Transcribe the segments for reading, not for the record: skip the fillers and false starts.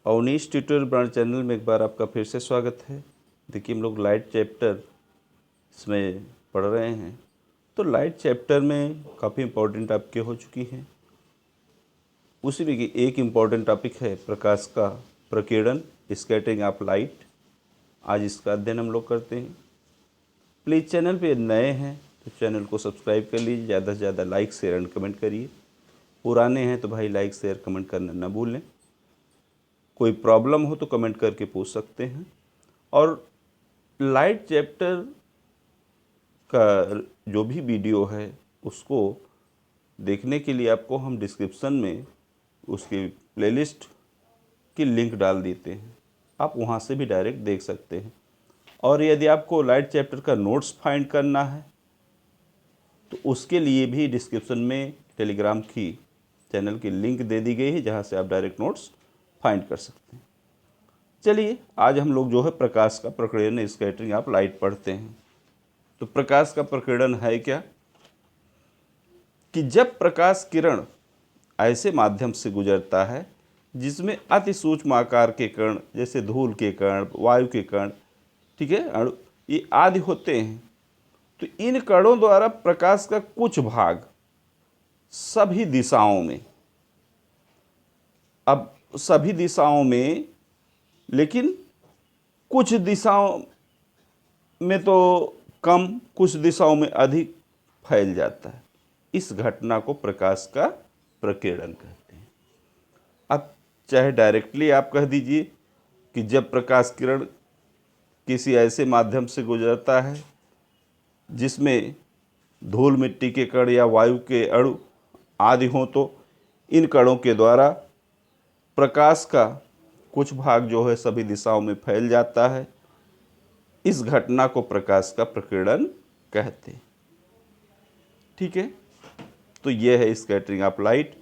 Awanish tutorial brand channel में एक बार आपका फिर से स्वागत है। देखिए हम लोग लाइट चैप्टर इसमें पढ़ रहे हैं, तो लाइट चैप्टर में काफ़ी इम्पोर्टेंट आपके हो चुकी हैं। उसी में एक इम्पॉर्टेंट टॉपिक है प्रकाश का प्रकीर्णन, स्कैटरिंग ऑफ लाइट। आज इसका अध्ययन हम लोग करते हैं। प्लीज़ चैनल पे नए हैं तो चैनल को सब्सक्राइब कर लीजिए, ज़्यादा से ज़्यादा लाइक शेयर एंड कमेंट करिए। पुराने हैं तो भाई लाइक शेयर कमेंट करना ना भूलें। कोई प्रॉब्लम हो तो कमेंट करके पूछ सकते हैं। और लाइट चैप्टर का जो भी वीडियो है उसको देखने के लिए आपको हम डिस्क्रिप्शन में उसकी प्लेलिस्ट की लिंक डाल देते हैं, आप वहाँ से भी डायरेक्ट देख सकते हैं। और यदि आपको लाइट चैप्टर का नोट्स फाइंड करना है तो उसके लिए भी डिस्क्रिप्शन में टेलीग्राम की चैनल की लिंक दे दी गई है, जहाँ से आप डायरेक्ट नोट्स फाइंड कर सकते हैं। चलिए आज हम लोग जो है प्रकाश का प्रकीर्णन, स्कैटरिंग ऑफ लाइट पढ़ते हैं। तो प्रकाश का प्रकीर्णन है क्या कि जब प्रकाश किरण ऐसे माध्यम से गुजरता है जिसमें अति सूक्ष्म आकार के कण, जैसे धूल के कण, वायु के कण, ठीक है, अणु, ये आदि होते हैं, तो इन कणों द्वारा प्रकाश का कुछ भाग सभी दिशाओं में, अब सभी दिशाओं में, लेकिन कुछ दिशाओं में तो कम, कुछ दिशाओं में अधिक फैल जाता है। इस घटना को प्रकाश का प्रकीर्णन कहते हैं। अब चाहे डायरेक्टली आप कह दीजिए कि जब प्रकाश किरण किसी ऐसे माध्यम से गुजरता है जिसमें धूल मिट्टी के कण या वायु के अणु आदि हों, तो इन कणों के द्वारा प्रकाश का कुछ भाग जो है सभी दिशाओं में फैल जाता है। इस घटना को प्रकाश का प्रकीर्णन कहते हैं। ठीक है, तो यह है स्कैटरिंग ऑफ लाइट।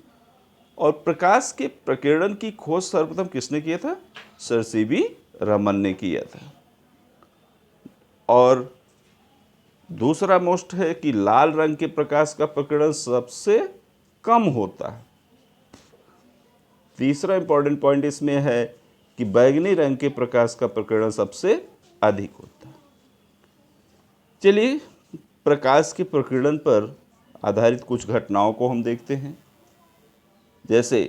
और प्रकाश के प्रकीर्णन की खोज सर्वप्रथम किसने किया था? सर सीवी रमन ने किया था। और दूसरा मोस्ट है कि लाल रंग के प्रकाश का प्रकीर्णन सबसे कम होता है। तीसरा इंपॉर्टेंट पॉइंट इसमें है कि बैंगनी रंग के प्रकाश का प्रकीर्णन सबसे अधिक होता है। चलिए प्रकाश के प्रकीर्णन पर आधारित कुछ घटनाओं को हम देखते हैं। जैसे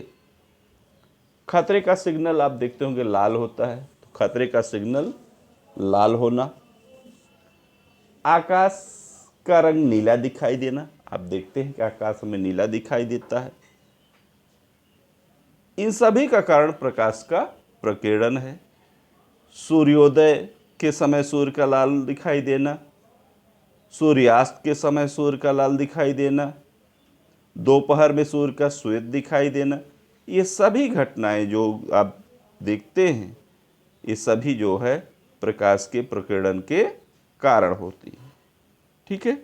खतरे का सिग्नल आप देखते होंगे लाल होता है, तो खतरे का सिग्नल लाल होना। आकाश का रंग नीला दिखाई देना, आप देखते हैं कि आकाश में नीला दिखाई देता है। इन सभी का कारण प्रकाश का प्रकीर्णन है। सूर्योदय के समय सूर्य का लाल दिखाई देना, सूर्यास्त के समय सूर्य का लाल दिखाई देना, दोपहर में सूर्य का श्वेत दिखाई देना, ये सभी घटनाएं जो आप देखते हैं, ये सभी जो है प्रकाश के प्रकीर्णन के कारण होती है। ठीक है,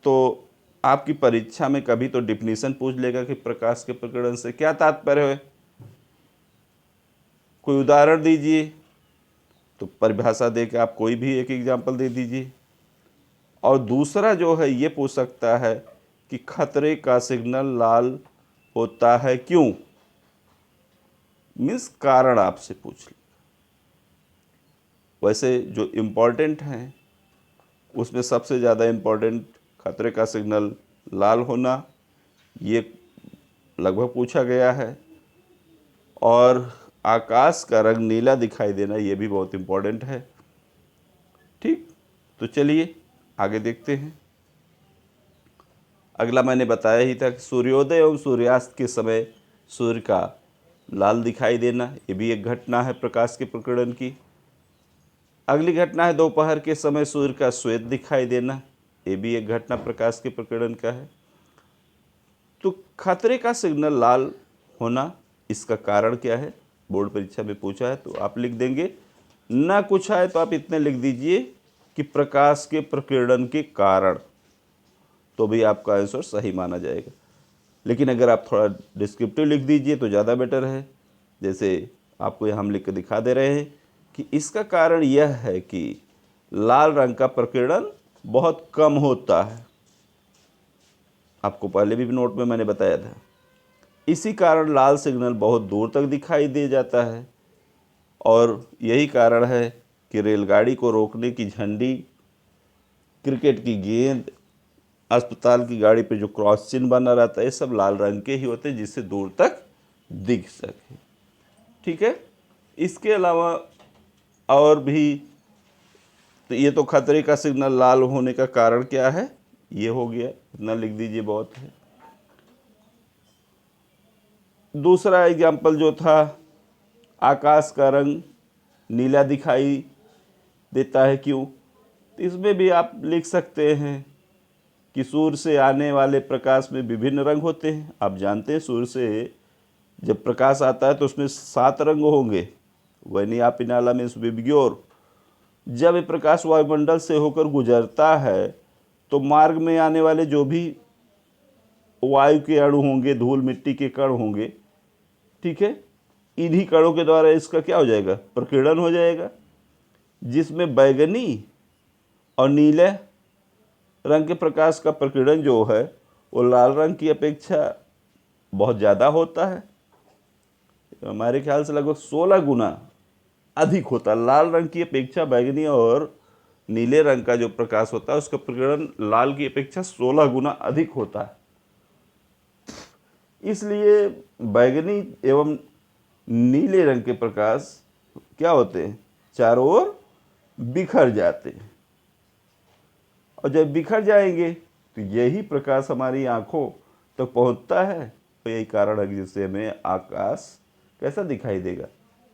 तो आपकी परीक्षा में कभी तो डिफिनीशन पूछ लेगा कि प्रकाश के प्रकीर्णन से क्या तात्पर्य है, कोई उदाहरण दीजिए। तो परिभाषा दे के आप कोई भी एक एग्जाम्पल दे दीजिए। और दूसरा जो है ये पूछ सकता है कि खतरे का सिग्नल लाल होता है क्यों, मीन्स कारण आपसे पूछ ले। वैसे जो इम्पोर्टेंट हैं उसमें सबसे ज़्यादा इम्पोर्टेंट खतरे का सिग्नल लाल होना, ये लगभग पूछा गया है। और आकाश का रंग नीला दिखाई देना, ये भी बहुत इम्पोर्टेंट है। ठीक, तो चलिए आगे देखते हैं। अगला मैंने बताया ही था कि सूर्योदय एवं सूर्यास्त के समय सूर्य का लाल दिखाई देना, ये भी एक घटना है प्रकाश के प्रकीर्णन की। अगली घटना है दोपहर के समय सूर्य का श्वेत दिखाई देना, ये भी एक घटना प्रकाश के प्रकीर्णन का है। तो खतरे का सिग्नल लाल होना, इसका कारण क्या है, बोर्ड परीक्षा में पूछा है तो आप लिख देंगे। ना कुछ आए तो आप इतने लिख दीजिए कि प्रकाश के प्रकीर्णन के कारण, तो भी आपका आंसर सही माना जाएगा। लेकिन अगर आप थोड़ा डिस्क्रिप्टिव लिख दीजिए तो ज़्यादा बेटर है। जैसे आपको यहाँ हम लिख के दिखा दे रहे हैं कि इसका कारण यह है कि लाल रंग का प्रकीर्णन बहुत कम होता है। आपको पहले भी नोट में मैंने बताया था। इसी कारण लाल सिग्नल बहुत दूर तक दिखाई दे जाता है और यही कारण है कि रेलगाड़ी को रोकने की झंडी, क्रिकेट की गेंद, अस्पताल की गाड़ी पे जो क्रॉस चिन्ह बना रहता है, ये सब लाल रंग के ही होते हैं जिससे दूर तक दिख सके। ठीक है। इसके अलावा और भी, तो ये तो खतरे का सिग्नल लाल होने का कारण क्या है, ये हो गया, इतना लिख दीजिए, बहुत है। दूसरा एग्जाम्पल जो था, आकाश का रंग नीला दिखाई देता है, क्यों? तो इसमें भी आप लिख सकते हैं कि सूर्य से आने वाले प्रकाश में विभिन्न रंग होते हैं। आप जानते हैं सूर्य से जब प्रकाश आता है तो उसमें 7 रंग होंगे, वनी आप इनाला में विबग्योर। जब ये प्रकाश वायुमंडल से होकर गुजरता है तो मार्ग में आने वाले जो भी वायु के अणु होंगे, धूल मिट्टी के कण होंगे, ठीक है, इन्हीं कणों के द्वारा इसका क्या हो जाएगा, प्रकीर्णन हो जाएगा, जिसमें बैगनी और नीले रंग के प्रकाश का प्रकीर्णन जो है वो लाल रंग की अपेक्षा बहुत ज़्यादा होता है। हमारे ख्याल से लगभग 16 गुना अधिक होता है। लाल रंग की अपेक्षा बैगनी और नीले रंग का जो प्रकाश होता है उसका प्रकीर्णन लाल की अपेक्षा 16 गुना अधिक होता है। इसलिए बैगनी एवं नीले रंग के प्रकाश क्या होते हैं, चारों ओर बिखर जाते हैं, और जब बिखर जाएंगे तो यही प्रकाश हमारी आंखों तक पहुंचता है। तो यही कारण है जिससे हमें आकाश कैसा दिखाई देगा,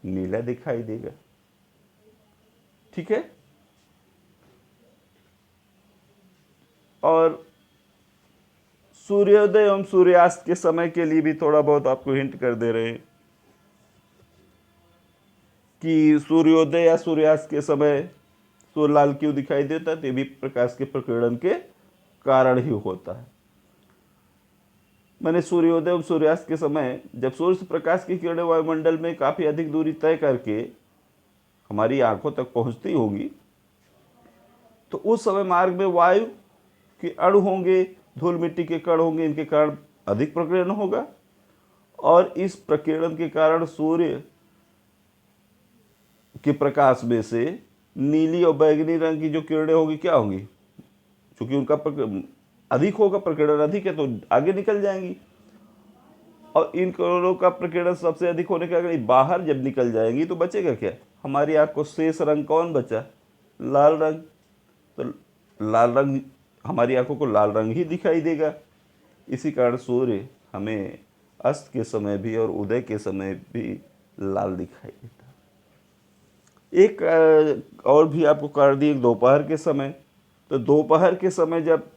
नीला दिखाई देगा। ठीक है। और सूर्योदय एवं सूर्यास्त के समय के लिए भी थोड़ा बहुत आपको हिंट कर दे रहे हैं कि सूर्योदय या सूर्यास्त के समय सूर्य लाल क्यों दिखाई देता है, तो ये भी प्रकाश के प्रकीर्णन के कारण ही होता है। मैंने सूर्योदय और सूर्यास्त के समय जब सूर्य से प्रकाश की किरणें वायुमंडल में काफ़ी अधिक दूरी तय करके हमारी आंखों तक पहुंचती होंगी, तो उस समय मार्ग में वायु के अणु होंगे, धूल मिट्टी के कण होंगे, इनके कारण अधिक प्रकीर्णन होगा, और इस प्रकीर्णन के कारण सूर्य के प्रकाश में से नीली और बैगनी रंग की जो किरणें होंगी क्या होंगी, क्योंकि उनका अधिक होगा, प्रकीर्णन अधिक है तो आगे निकल जाएंगी, और इन किरणों का प्रकीर्णन सबसे अधिक होने के कारण बाहर जब निकल जाएंगी तो बचेगा क्या, हमारी आँख को शेष रंग कौन बचा, लाल रंग। तो लाल रंग हमारी आंखों को लाल रंग ही दिखाई देगा। इसी कारण सूर्य हमें अस्त के समय भी और उदय के समय भी लाल दिखाई देता है। एक और भी आपको कारण दिए, दोपहर के समय। तो दोपहर के समय जब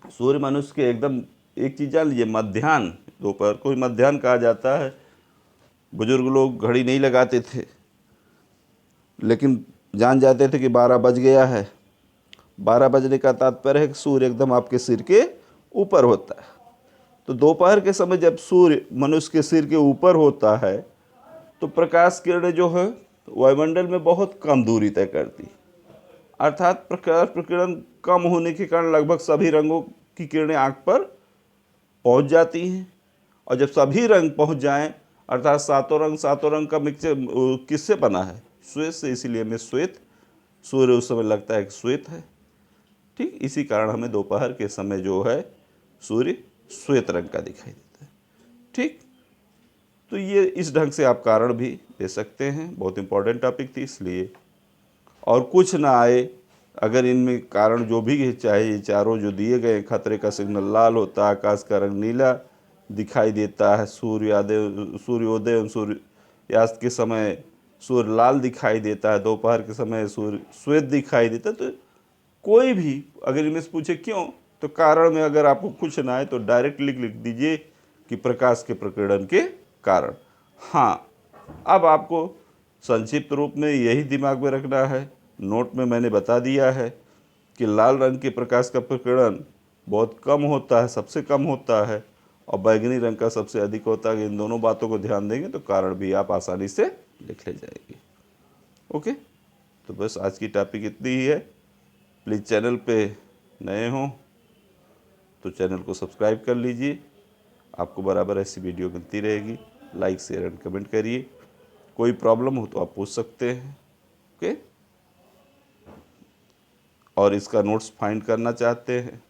सूर्य मनुष्य के एकदम, एक चीज़ जान लीजिए, मध्याह्न, दोपहर को ही मध्याह्न कहा जाता है। बुजुर्ग लोग घड़ी नहीं लगाते थे, लेकिन जान जाते थे कि 12 बज गया है। 12 बजने का तात्पर्य है कि सूर्य एकदम आपके सिर के ऊपर होता है। तो दोपहर के समय जब सूर्य मनुष्य के सिर के ऊपर होता है तो प्रकाश किरणें जो है वायुमंडल में बहुत कम दूरी तय करती, अर्थात प्रकाश प्रकीर्णन कम होने के कारण लगभग सभी रंगों की किरणें आँख पर पहुंच जाती हैं। और जब सभी रंग पहुंच जाएं, अर्थात सातों रंग का मिक्सचर किससे बना है, श्वेत से, इसीलिए हमें श्वेत, सूर्य उस समय लगता है कि श्वेत है। ठीक, इसी कारण हमें दोपहर के समय जो है सूर्य श्वेत रंग का दिखाई देता है। ठीक, तो ये इस ढंग से आप कारण भी दे सकते हैं। बहुत इंपॉर्टेंट टॉपिक थी इसलिए, और कुछ ना आए अगर इनमें कारण जो भी है, चाहे ये चारों जो दिए गए, खतरे का सिग्नल लाल होता है, आकाश का रंग नीला दिखाई देता है, सूर्योदय और सूर्यास्त के समय सूर्य लाल दिखाई देता है, दोपहर के समय सूर्य श्वेत दिखाई देता है, तो कोई भी अगर इनमें से पूछे क्यों, तो कारण में अगर आपको कुछ ना आए तो डायरेक्ट लिख दीजिए कि प्रकाश के प्रकीर्णन के कारण। हाँ, अब आपको संक्षिप्त रूप में यही दिमाग में रखना है। नोट में मैंने बता दिया है कि लाल रंग के प्रकाश का प्रकीर्णन बहुत कम होता है, सबसे कम होता है, और बैगनी रंग का सबसे अधिक होता है। इन दोनों बातों को ध्यान देंगे तो कारण भी आप आसानी से लिख ले जाएंगे। ओके, तो बस आज की टॉपिक इतनी ही है। प्लीज़ चैनल पे नए हों तो चैनल को सब्सक्राइब कर लीजिए, आपको बराबर ऐसी वीडियो मिलती रहेगी। लाइक शेयर एंड कमेंट करिए। कोई प्रॉब्लम हो तो आप पूछ सकते हैं। ओके, और इसका नोट्स फाइंड करना चाहते हैं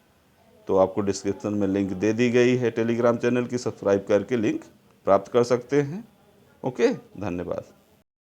तो आपको डिस्क्रिप्शन में लिंक दे दी गई है टेलीग्राम चैनल की, सब्सक्राइब करके लिंक प्राप्त कर सकते हैं। ओके, धन्यवाद।